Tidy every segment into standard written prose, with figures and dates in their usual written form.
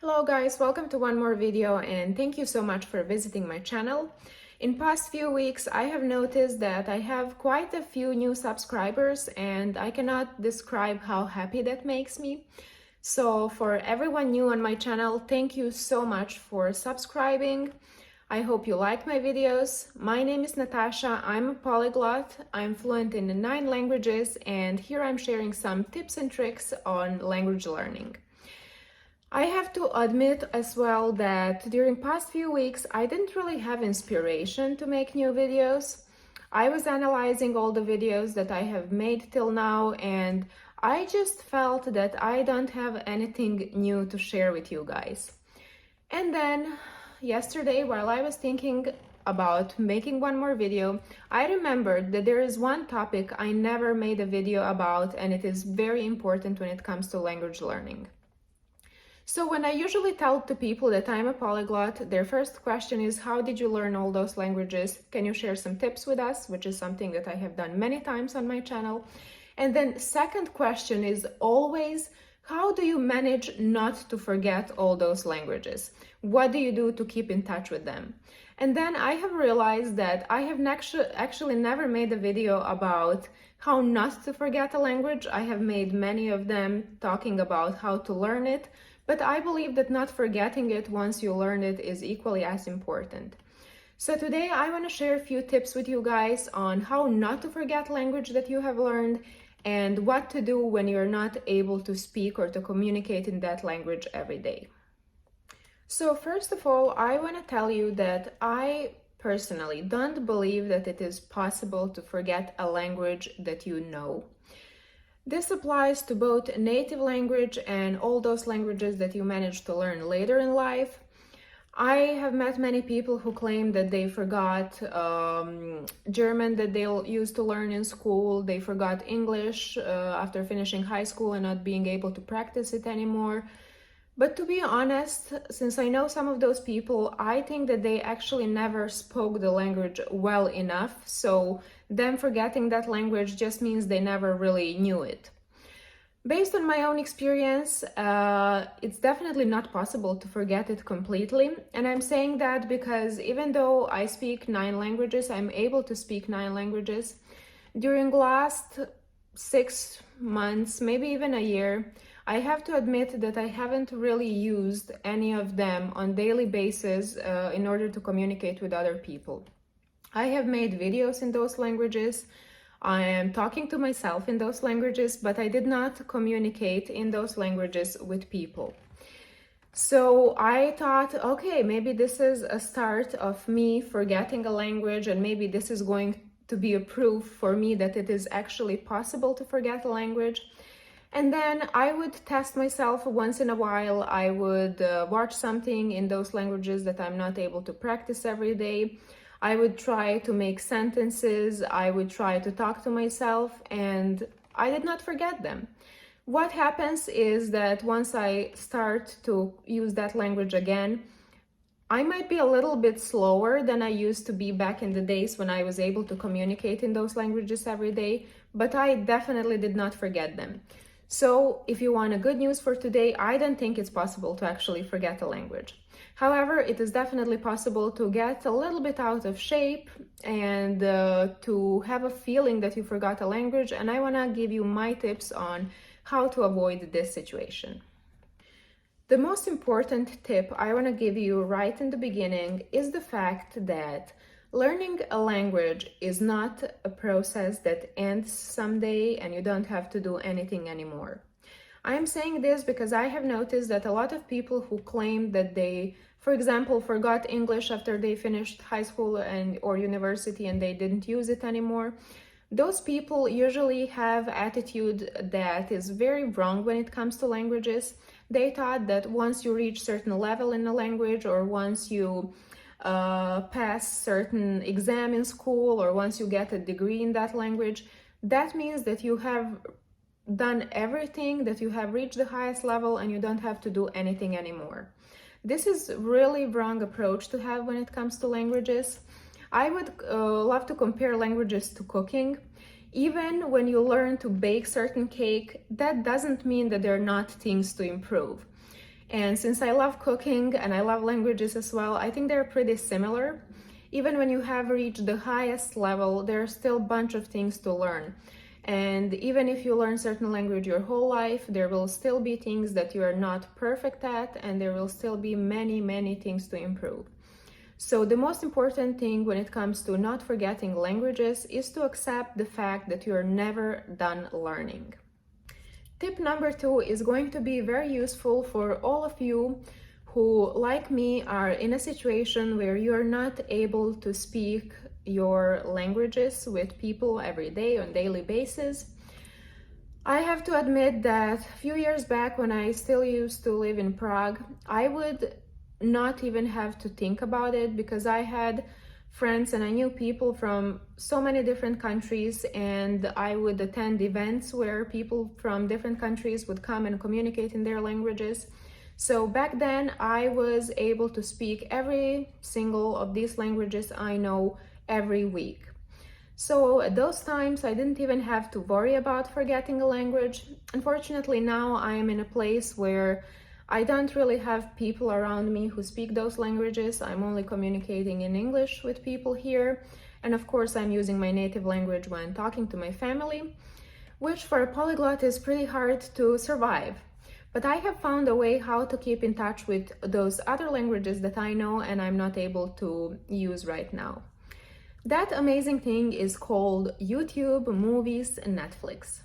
Hello guys, welcome to one more video and thank you so much for visiting my channel. In past few weeks I have noticed that I have quite a few new subscribers and I cannot describe how happy that makes me. So for everyone new on my channel, thank you so much for subscribing. I hope you like my videos. My name is Natasha, I'm a polyglot, I'm fluent in 9 languages and here I'm sharing some tips and tricks on language learning. I have to admit as well that during past few weeks I didn't really have inspiration to make new videos. I was analyzing all the videos that I have made till now and I just felt that I don't have anything new to share with you guys. And then yesterday, while I was thinking about making one more video, I remembered that there is one topic I never made a video about and it is very important when it comes to language learning. So when I usually tell to people that I'm a polyglot, their first question is, how did you learn all those languages? Can you share some tips with us? Which is something that I have done many times on my channel. And then second question is always, how do you manage not to forget all those languages? What do you do to keep in touch with them? And then I have realized that I have actually never made a video about how not to forget a language. I have made many of them talking about how to learn it, but I believe that not forgetting it once you learn it is equally as important. So today I want to share a few tips with you guys on how not to forget language that you have learned and what to do when you're not able to speak or to communicate in that language every day. So first of all, I want to tell you that I personally don't believe that it is possible to forget a language that you know. This applies to both native language and all those languages that you manage to learn later in life. I have met many people who claim that they forgot German that they used to learn in school, they forgot English after finishing high school and not being able to practice it anymore. But to be honest, since I know some of those people, I think that they actually never spoke the language well enough, so them forgetting that language just means they never really knew it. Based on my own experience, it's definitely not possible to forget it completely, and I'm saying that because even though I speak 9 languages, I'm able to speak 9 languages. During the last 6 months, maybe even a year, I have to admit that I haven't really used any of them on daily basis in order to communicate with other people. I have made videos in those languages, I am talking to myself in those languages, but I did not communicate in those languages with people. So I thought, okay, maybe this is a start of me forgetting a language and maybe this is going to be a proof for me that it is actually possible to forget a language. And then I would test myself once in a while. I would watch something in those languages that I'm not able to practice every day. I would try to make sentences, I would try to talk to myself, and I did not forget them. What happens is that once I start to use that language again, I might be a little bit slower than I used to be back in the days when I was able to communicate in those languages every day, but I definitely did not forget them. So if you want a good news for today, I don't think it's possible to actually forget a language. However, it is definitely possible to get a little bit out of shape and to have a feeling that you forgot a language, and I want to give you my tips on how to avoid this situation. The most important tip I want to give you right in the beginning is the fact that learning a language is not a process that ends someday and you don't have to do anything anymore. I am saying this because I have noticed that a lot of people who claim that they, for example, forgot English after they finished high school or university and they didn't use it anymore, those people usually have attitude that is very wrong when it comes to languages. They thought that once you reach certain level in a language or once you pass certain exam in school or once you get a degree in that language, that means that you have done everything, that you have reached the highest level and you don't have to do anything anymore. This is really wrong approach to have when it comes to languages. I would love to compare languages to cooking. Even when you learn to bake certain cake, that doesn't mean that there are not things to improve. And since I love cooking and I love languages as well, I think they're pretty similar. Even when you have reached the highest level, there's still a bunch of things to learn. And even if you learn certain language your whole life, there will still be things that you are not perfect at, and there will still be many, many things to improve. So the most important thing when it comes to not forgetting languages is to accept the fact that you're never done learning. Tip number 2 is going to be very useful for all of you who, like me, are in a situation where you're not able to speak your languages with people every day on a daily basis. I have to admit that a few years back, when I still used to live in Prague, I would not even have to think about it because I had friends and I knew people from so many different countries, and I would attend events where people from different countries would come and communicate in their languages. So back then I was able to speak every single of these languages I know every week. So at those times I didn't even have to worry about forgetting a language. Unfortunately, now I am in a place where I don't really have people around me who speak those languages. I'm only communicating in English with people here. And of course, I'm using my native language when talking to my family, which for a polyglot is pretty hard to survive. But I have found a way how to keep in touch with those other languages that I know and I'm not able to use right now. That amazing thing is called YouTube, movies, and Netflix.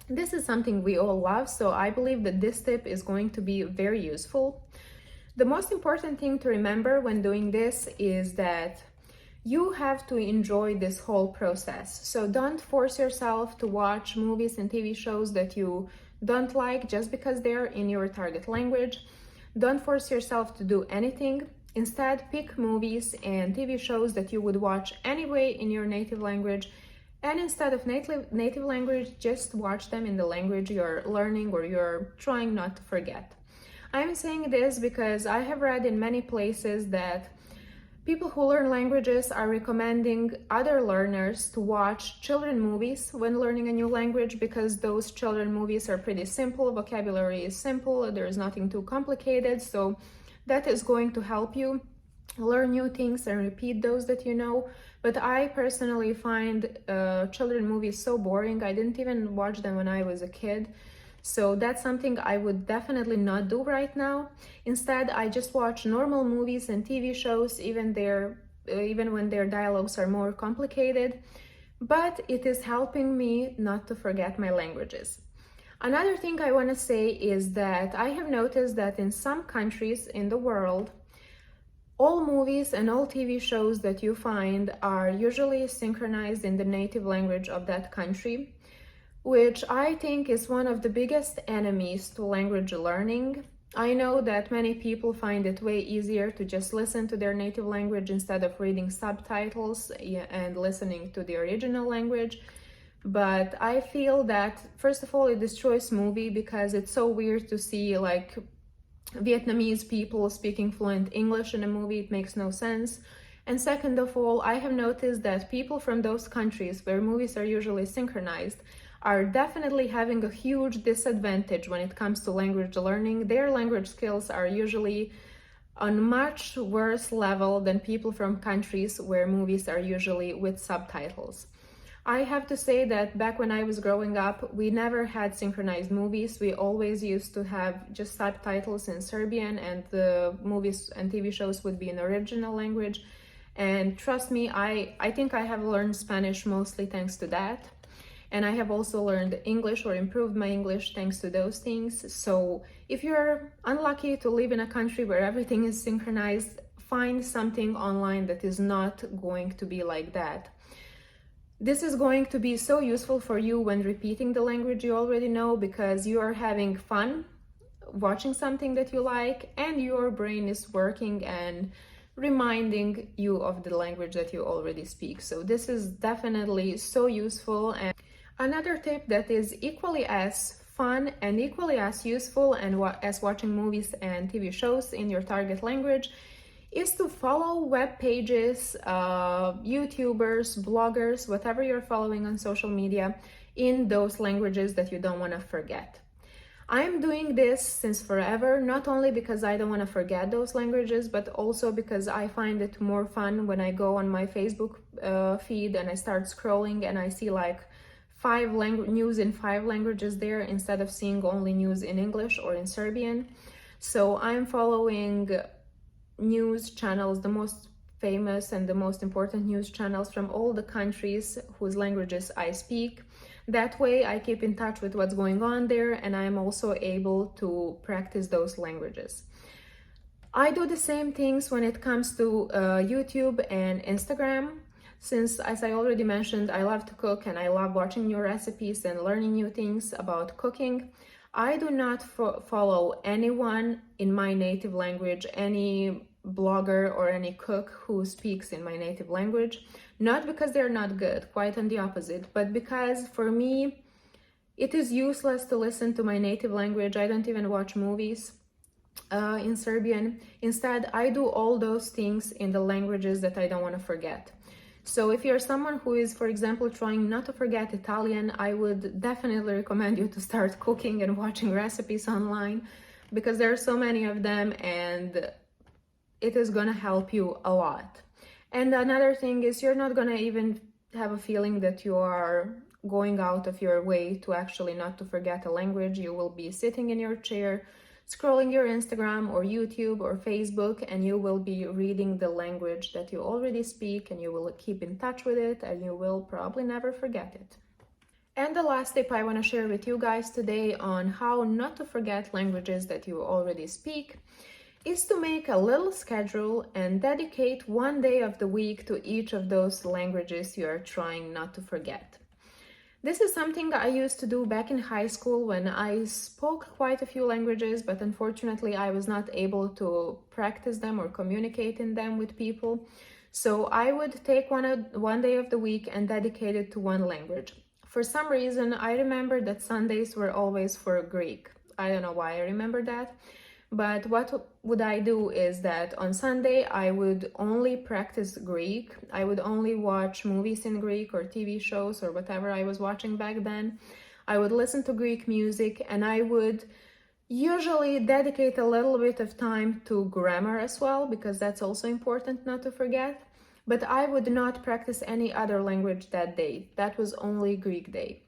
This is something we all love, so I believe that this tip is going to be very useful. The most important thing to remember when doing this is that you have to enjoy this whole process. So don't force yourself to watch movies and TV shows that you don't like just because they're in your target language. Don't force yourself to do anything. Instead, pick movies and TV shows that you would watch anyway in your native language. And instead of native language, just watch them in the language you're learning or you're trying not to forget. I'm saying this because I have read in many places that people who learn languages are recommending other learners to watch children movies when learning a new language because those children movies are pretty simple, vocabulary is simple, there's nothing too complicated, so that is going to help you learn new things and repeat those that you know. But I personally find children movies so boring. I didn't even watch them when I was a kid. So that's something I would definitely not do right now. Instead, I just watch normal movies and TV shows, even when their dialogues are more complicated. But it is helping me not to forget my languages. Another thing I want to say is that I have noticed that in some countries in the world, all movies and all TV shows that you find are usually synchronized in the native language of that country, which I think is one of the biggest enemies to language learning. I know that many people find it way easier to just listen to their native language instead of reading subtitles and listening to the original language. But I feel that, first of all, it destroys movie because it's so weird to see like Vietnamese people speaking fluent English in a movie. It makes no sense. And second of all, I have noticed that people from those countries where movies are usually synchronized are definitely having a huge disadvantage when it comes to language learning. Their language skills are usually on much worse level than people from countries where movies are usually with subtitles. I have to say that back when I was growing up, we never had synchronized movies. We always used to have just subtitles in Serbian, and the movies and TV shows would be in original language. And trust me, I think I have learned Spanish mostly thanks to that. And I have also learned English or improved my English thanks to those things. So if you're unlucky to live in a country where everything is synchronized, find something online that is not going to be like that. This is going to be so useful for you when repeating the language you already know, because you are having fun watching something that you like and your brain is working and reminding you of the language that you already speak. So this is definitely so useful. And another tip that is equally as fun and equally as useful as watching movies and TV shows in your target language is to follow web pages, YouTubers, bloggers, whatever you're following on social media in those languages that you don't want to forget. I'm doing this since forever, not only because I don't want to forget those languages, but also because I find it more fun when I go on my Facebook feed and I start scrolling and I see like news in 5 languages there instead of seeing only news in English or in Serbian. So I'm following news channels, the most famous and the most important news channels from all the countries whose languages I speak. That way I keep in touch with what's going on there, and I'm also able to practice those languages. I do the same things when it comes to YouTube and Instagram. Since, as I already mentioned, I love to cook and I love watching new recipes and learning new things about cooking, I do not follow anyone in my native language, any blogger or any cook who speaks in my native language. Not because they're not good, quite on the opposite, but because for me, it is useless to listen to my native language. I don't even watch movies in Serbian. Instead, I do all those things in the languages that I don't want to forget. So if you're someone who is, for example, trying not to forget Italian, I would definitely recommend you to start cooking and watching recipes online, because there are so many of them and it is going to help you a lot. And another thing is, you're not going to even have a feeling that you are going out of your way to actually not to forget a language. You will be sitting in your chair, scrolling your Instagram or YouTube or Facebook, and you will be reading the language that you already speak, and you will keep in touch with it, and you will probably never forget it. And the last tip I want to share with you guys today on how not to forget languages that you already speak is to make a little schedule and dedicate one day of the week to each of those languages you are trying not to forget. This is something I used to do back in high school when I spoke quite a few languages, but unfortunately I was not able to practice them or communicate in them with people. So I would take one day of the week and dedicate it to one language. For some reason, I remember that Sundays were always for Greek. I don't know why I remember that. But what would I do is that on Sunday I would only practice Greek. I would only watch movies in Greek or TV shows or whatever I was watching back then. I would listen to Greek music, and I would usually dedicate a little bit of time to grammar as well, because that's also important not to forget. But I would not practice any other language that day. That was only Greek day.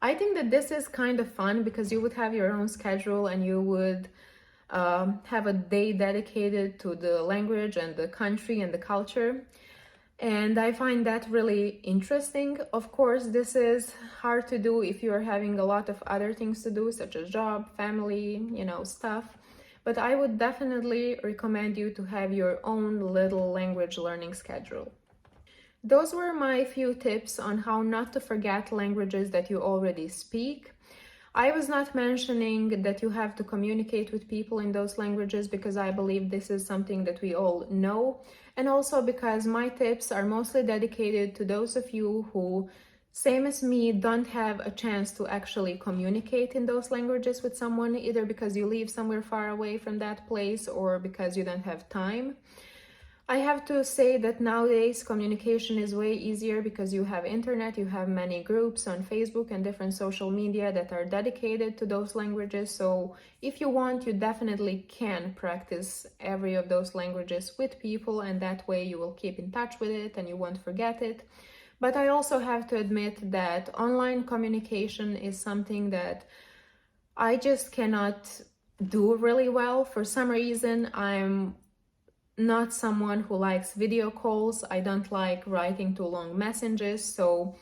I think that this is kind of fun because you would have your own schedule and you would have a day dedicated to the language and the country and the culture. And I find that really interesting. Of course, this is hard to do if you're having a lot of other things to do, such as job, family, stuff. But I would definitely recommend you to have your own little language learning schedule. Those were my few tips on how not to forget languages that you already speak. I was not mentioning that you have to communicate with people in those languages because I believe this is something that we all know, and also because my tips are mostly dedicated to those of you who, same as me, don't have a chance to actually communicate in those languages with someone, either because you live somewhere far away from that place or because you don't have time. I have to say that nowadays communication is way easier because you have internet, you have many groups on Facebook and different social media that are dedicated to those languages. So if you want, you definitely can practice every of those languages with people, and that way you will keep in touch with it and you won't forget it. But I also have to admit that online communication is something that I just cannot do really well. For some reason, I'm not someone who likes video calls. I don't like writing too long messages. So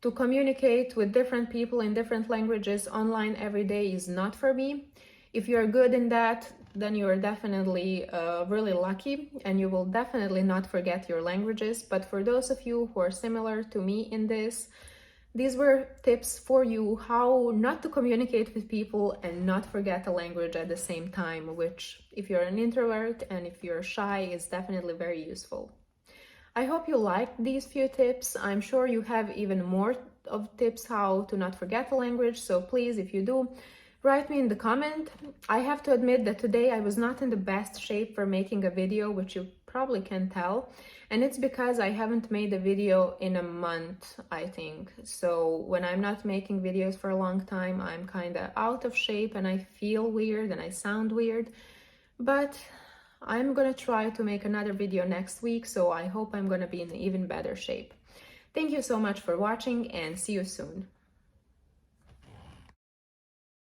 to communicate with different people in different languages online every day is not for me. If you're good in that, then you are definitely really lucky and you will definitely not forget your languages. But for those of you who are similar to me in this, these were tips for you how not to communicate with people and not forget a language at the same time, which, if you're an introvert and if you're shy, is definitely very useful. I hope you liked these few tips. I'm sure you have even more of tips how to not forget a language, so please, if you do, write me in the comment. I have to admit that today I was not in the best shape for making a video, which you probably can tell. And it's because I haven't made a video in a month, I think. So when I'm not making videos for a long time, I'm kind of out of shape and I feel weird and I sound weird. But I'm gonna try to make another video next week, so I hope I'm gonna be in even better shape. Thank you so much for watching and see you soon.